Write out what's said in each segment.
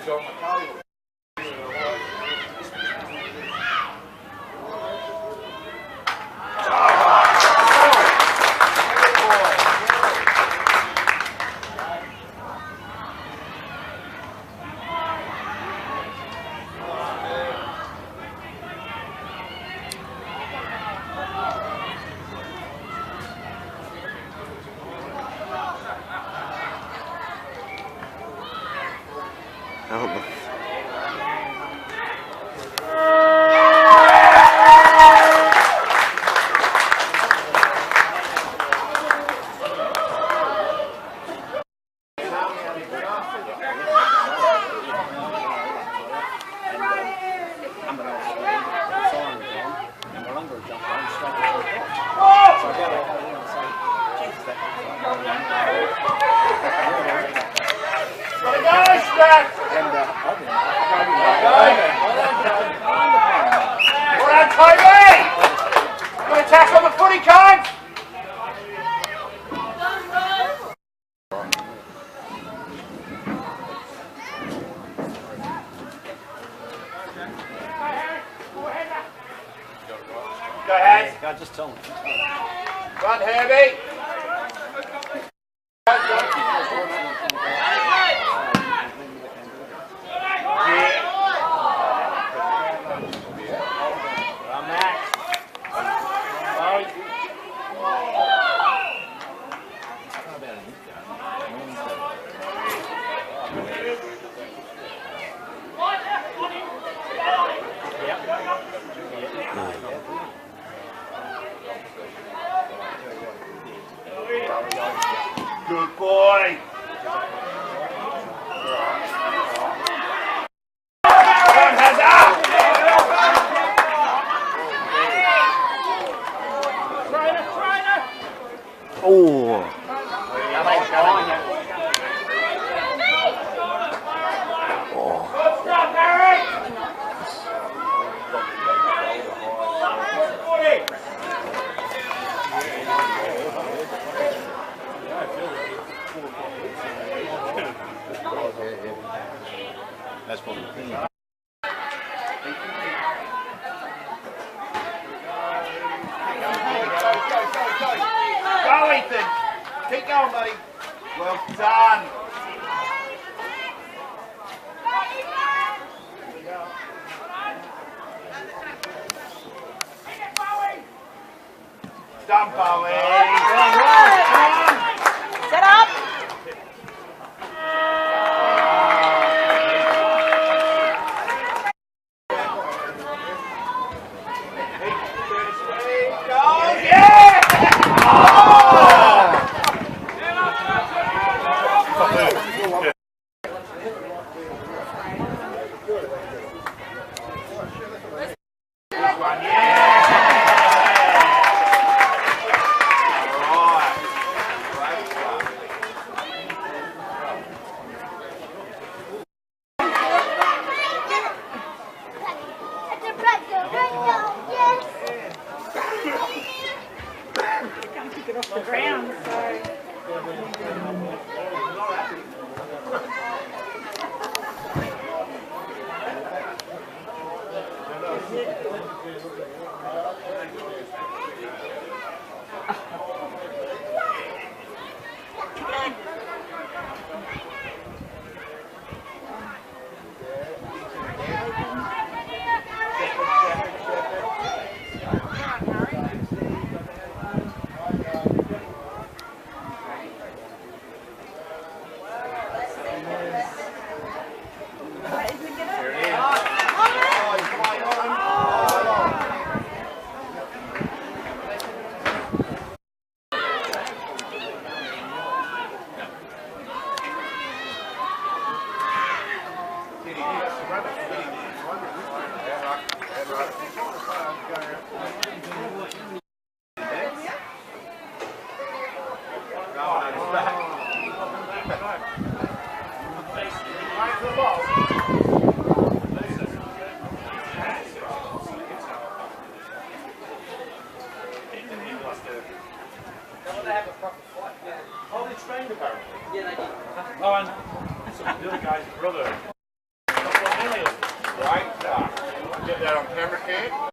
Go ahead. God, just tell him. Run, Herbie. Good boy. Oh. That's what we're thinking. Go, Ethan. Keep going, buddy. Well done. Done, Bowie. Set up. Off the ground, so. Oh, and the other guy's brother. Right start. Get that on camera, Cam.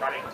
Cutting.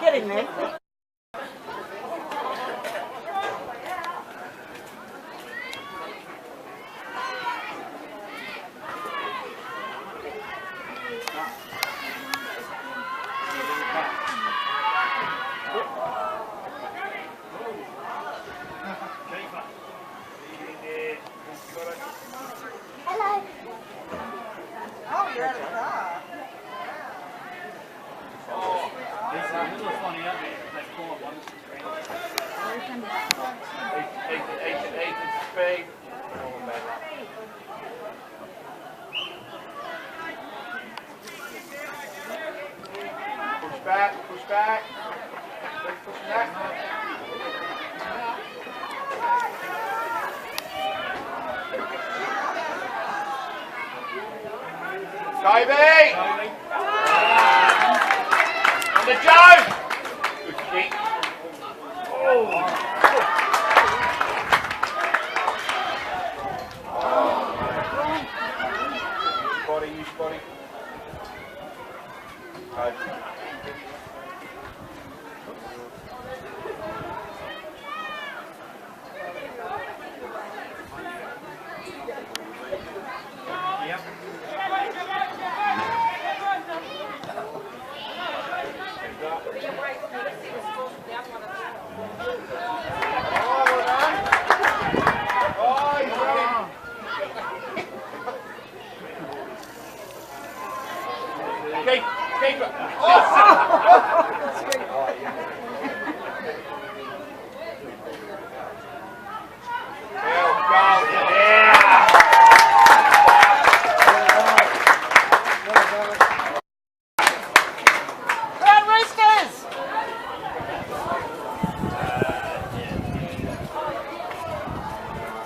Get in there. Hello. Oh, you're out of the car. There's a little funny out there. They call it one Eight speed. Push back. Push back. Toby! On the Joe! Good kick. Oh! Use body. Keep it.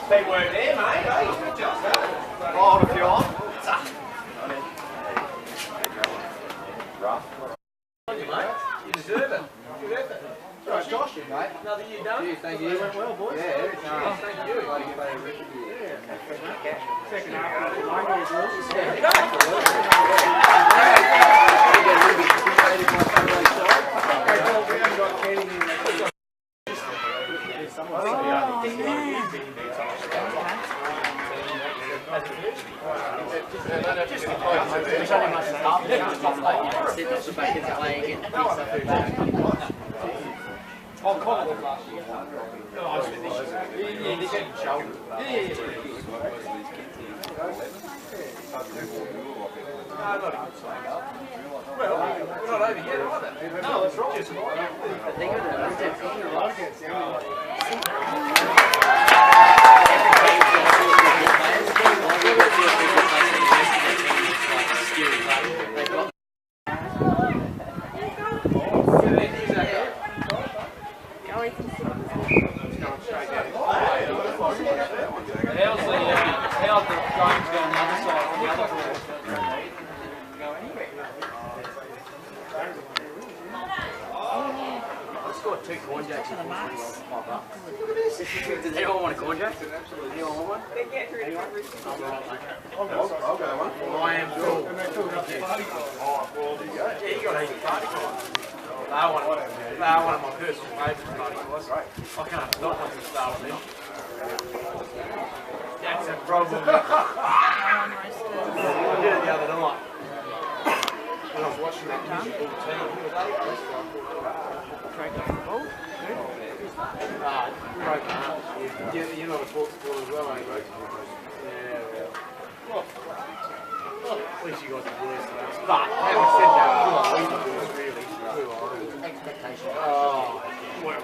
Big work there, mate. Hey, good job. Hold if you want. Rough. Thank you, mate. You deserve it. Right, Josh, mate. Another year done. Cheers, thank you. Went well, boys. Yeah, thank you. second half. Well, we're not over yet, are they? No, that's right. Just how's the games going the other side? The other ball? Go anywhere. I scored 2 2 corn jacks and 4 rolls pop up. Does anyone want a corn jack? Anyone want one? I'll go one. I am cool. Yeah, you got to eat party corn. They're one of my personal favourite party corns. I can't not want to start with them. That's a problem. I did it the other night. When I was watching that musical team, you're not a sports supporter as well, ain't you? Yeah, well. At least you got the worst of that. But having said that, we did this really. Expectation. Oh, well.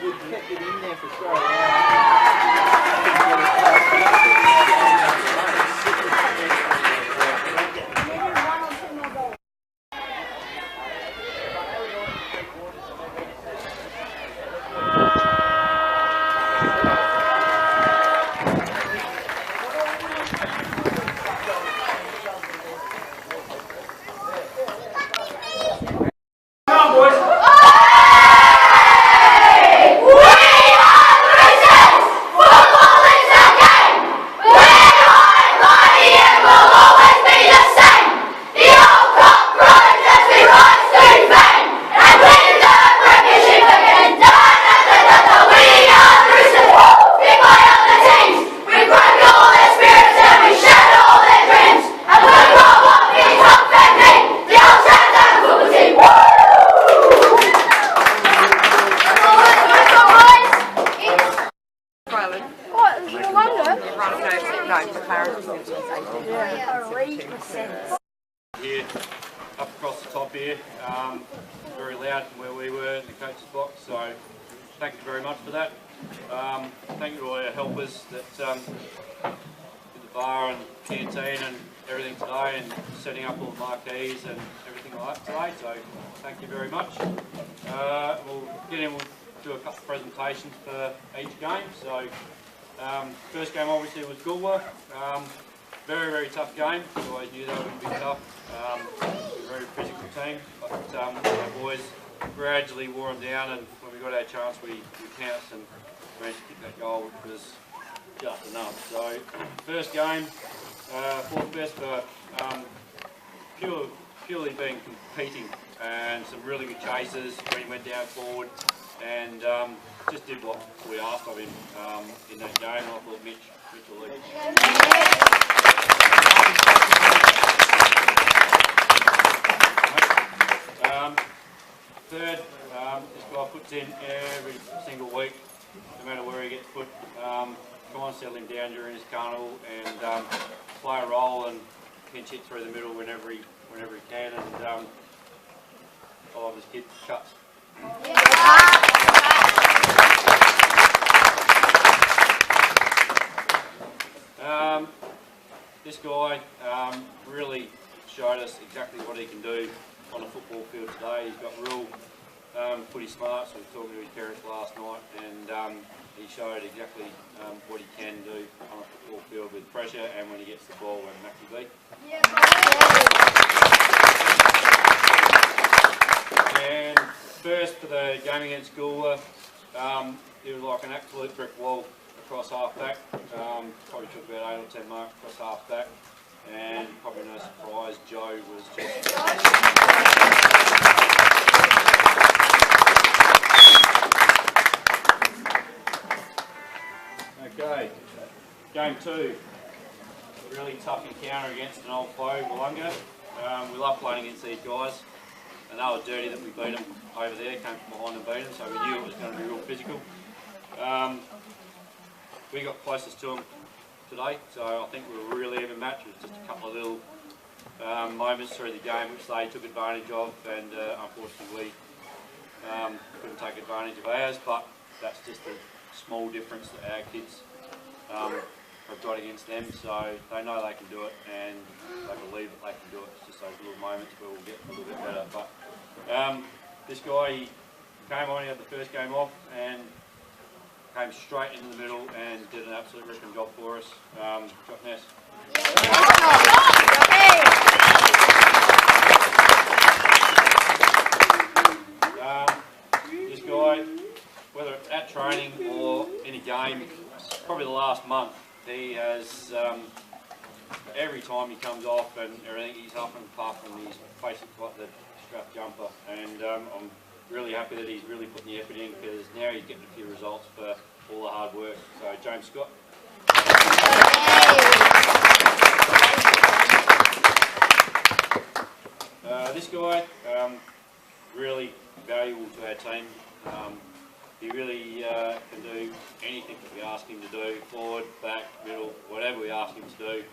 We kept it in there for so long. Here, up across the top here, very loud from where we were in the coach's box, so thank you very much for that. Thank you to all our helpers that did the bar and canteen and everything today, and setting up all the marquees and everything like that today, so thank you very much. We'll do a couple of presentations for each game. So first game obviously was Goolwa. Very, very tough game. We always knew that would be tough. Very physical team, but our boys gradually wore them down, and when we got our chance we pounced and managed to kick that goal, which was just enough. So first game, fourth best for purely being competing, and some really good chases when he went down forward, and just did what we asked of him in that game. I thought Mitch will lead. Third, this guy puts in every single week, no matter where he gets put. Try and settle him down during his carnival and play a role and pinch hit through the middle whenever he can. And I love this kid, cuts. This guy really showed us exactly what he can do on a football field today. He's got real footy smarts. We were talking to his parents last night, and he showed exactly what he can do on a football field with pressure and when he gets the ball when Mackie beat. And first for the game against Goolwa, it was like an absolute brick wall across half back. Probably took about 8 or 10 marks across half back, and probably no surprise, Joe was just okay. Game 2, really tough encounter against an old foe, Wollonga. We love playing against these guys, and they were dirty that we beat them over there, came from behind and beat them, so we knew it was going to be real physical. We got closest to them today, so I think we were a really even match. It was just a couple of little moments through the game which they took advantage of, and unfortunately we couldn't take advantage of ours, but that's just a small difference that our kids have got against them, so they know they can do it and they believe that they can do it. It's just those little moments where we'll get a little bit better. But this guy, he came on, he had the first game off, and came straight into the middle and did an absolute ripping job for us. Got Ness. This guy, whether it's at training or in a game, probably the last month, he has, every time he comes off and everything, he's huffing and puffing, he's basically got the strap jumper, and I'm really happy that he's really putting the effort in, because now he's getting a few results for all the hard work. So James Scott. This guy, really valuable to our team. He really can do anything that we ask him to do, forward, back, middle, whatever we ask him to do.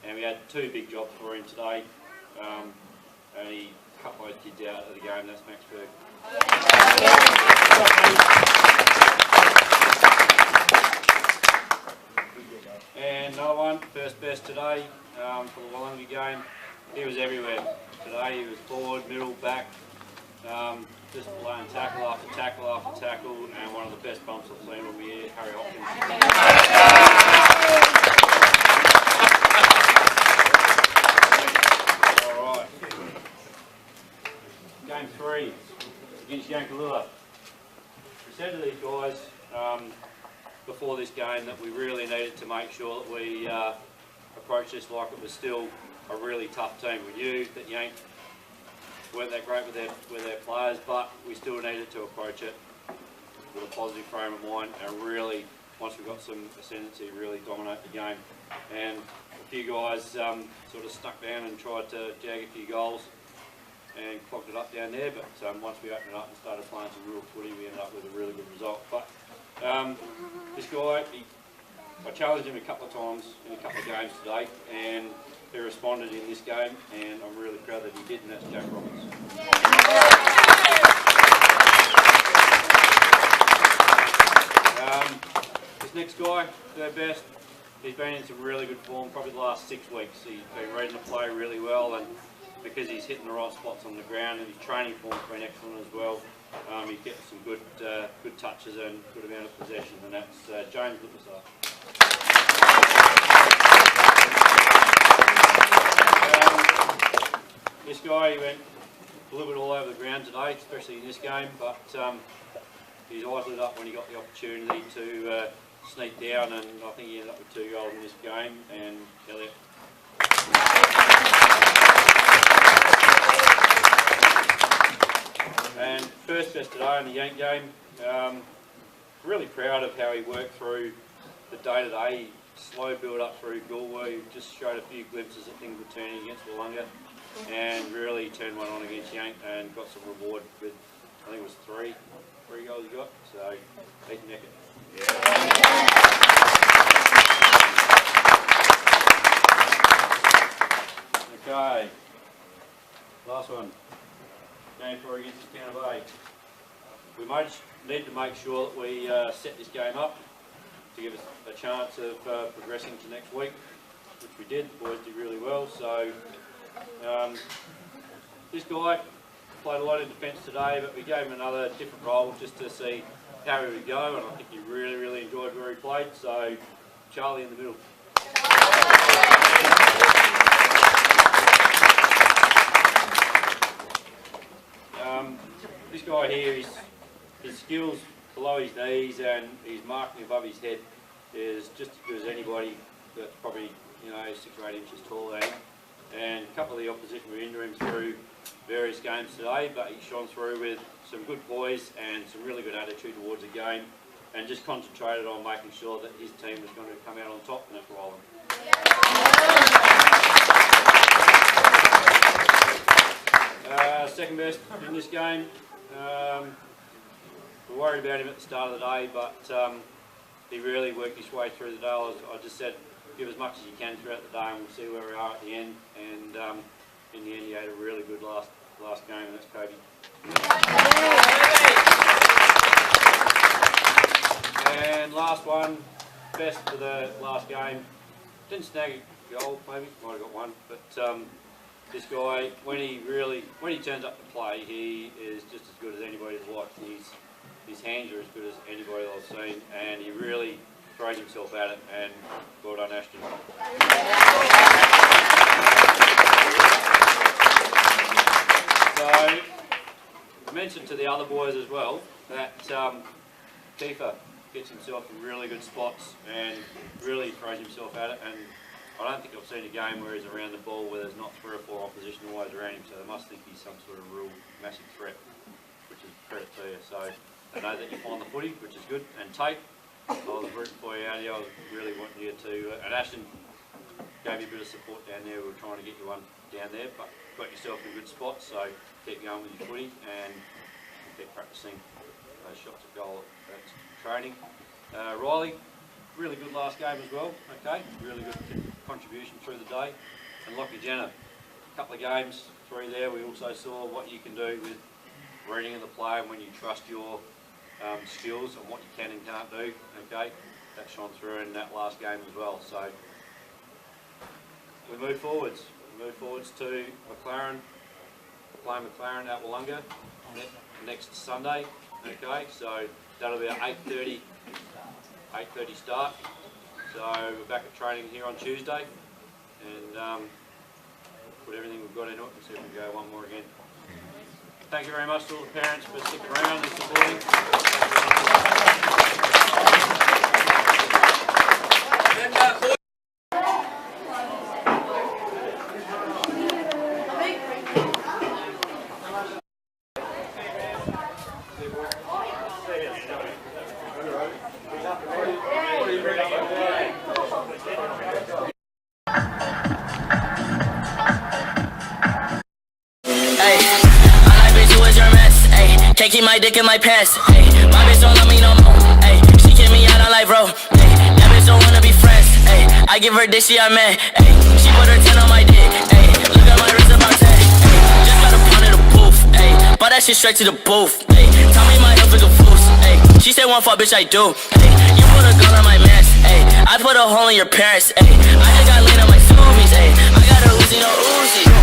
And we had 2 big jobs for him today, and he cut both kids out of the game. That's Max Berg. And another one, first best today for the Wollonga game. He was everywhere today. He was forward, middle, back, just playing tackle after tackle after tackle, and one of the best bumps I've seen all year, Harry Hopkins. All right. Game 3 against Yankalilla. We said to these guys before this game that we really needed to make sure that we approach this like it was still a really tough team. We knew that Yank weren't that great with their players, but we still needed to approach it with a positive frame of mind, and really, once we got some ascendancy, really dominate the game. And a few guys sort of stuck down and tried to jag a few goals and clogged it up down there, but once we opened it up and started playing some real footy, we ended up with a really good result. But this guy, I challenged him a couple of times in a couple of games today, and he responded in this game, and I'm really proud that he did, and that's Jack Roberts. This next guy, third best, he's been in some really good form, probably the last 6 weeks. He's been reading the play really well, and because he's hitting the right spots on the ground, and his training form's been excellent as well, he's getting some good good touches and good amount of possession, and that's James Lippesar. This guy, he went a little bit all over the ground today, especially in this game, but his eyes lit up when he got the opportunity to sneak down, and I think he ended up with 2 goals in this game. And Elliot. And first best today in the Yank game. Really proud of how he worked through the day-to-day, slow build up through Galway. He just showed a few glimpses of things were turning against Wollonga, and really turned one on against Yank and got some reward with, I think it was three goals he got, so he can neck it. Okay, last one, game 4 against Carnival. We need to make sure that we set this game up to give us a chance of progressing to next week, which we did. The boys did really well. So this guy played a lot in defence today, but we gave him another different role just to see how he would go, and I think he really enjoyed where he played. So Charlie in the middle. This guy here, his skills below his knees and his marking above his head is just as good as anybody that's probably 6 or 8 inches taller than him. And a couple of the opposition were into him through various games today, but he shone through with some good poise and some really good attitude towards the game, and just concentrated on making sure that his team was going to come out on top, and that's rolling. Second best in this game. We were worried about him at the start of the day, but he really worked his way through the day. I just said, give as much as you can throughout the day, and we'll see where we are at the end. And in the end, he had a really good last game, and that's Kobe. And last one, best for the last game. Didn't snag a goal, maybe might have got one, but this guy, when he turns up to play, he is just as good as anybody that's watched. his hands are as good as anybody I've seen, and he really throws himself at it, and well done, Ashton. So, I mentioned to the other boys as well that Kiefer gets himself in really good spots and really throws himself at it, and I don't think I've seen a game where he's around the ball where there's not 3 or 4 opposition always around him, so they must think he's some sort of real massive threat, which is credit to you. So they know that you find the footy, which is good. And Tate, I was rooting for you out here. I was really wanting you to, and Ashton gave you a bit of support down there. We were trying to get you one down there, but got yourself in good spots, so keep going with your footy and keep practicing those shots at goal. That's training. Riley, really good last game as well, okay, really good contribution through the day. And Lockie Jenner, a couple of games through there, we also saw what you can do with reading of the play and when you trust your skills and what you can and can't do, okay, that shone through in that last game as well. So we move forwards to McLaren, playing McLaren at Wollonga next Sunday, okay, so that'll be an 8:30 start. So we're back at training here on Tuesday, and put everything we've got into it and see if we can go one more again. Thank you very much to all the parents for sticking around and supporting. Can't keep my dick in my pants, ayy. My bitch don't love me no more, ayy. She kick me out on life, bro, ayy. That bitch don't wanna be friends, ayy. I give her dick, she a man, ayy. She put her 10 on my dick, ayy. Look at my wrist about 10, ayy. Just got a pound in the booth, ayy. Bought that shit straight to the booth, ayy. Tell me my health is a fool, ayy. She said one fuck, bitch, I do, ayy. You put a gun on my mans, ayy. I put a hole in your parents, ayy. I just got lean on my zoomies, ayy. I got a Uzi, no Uzi.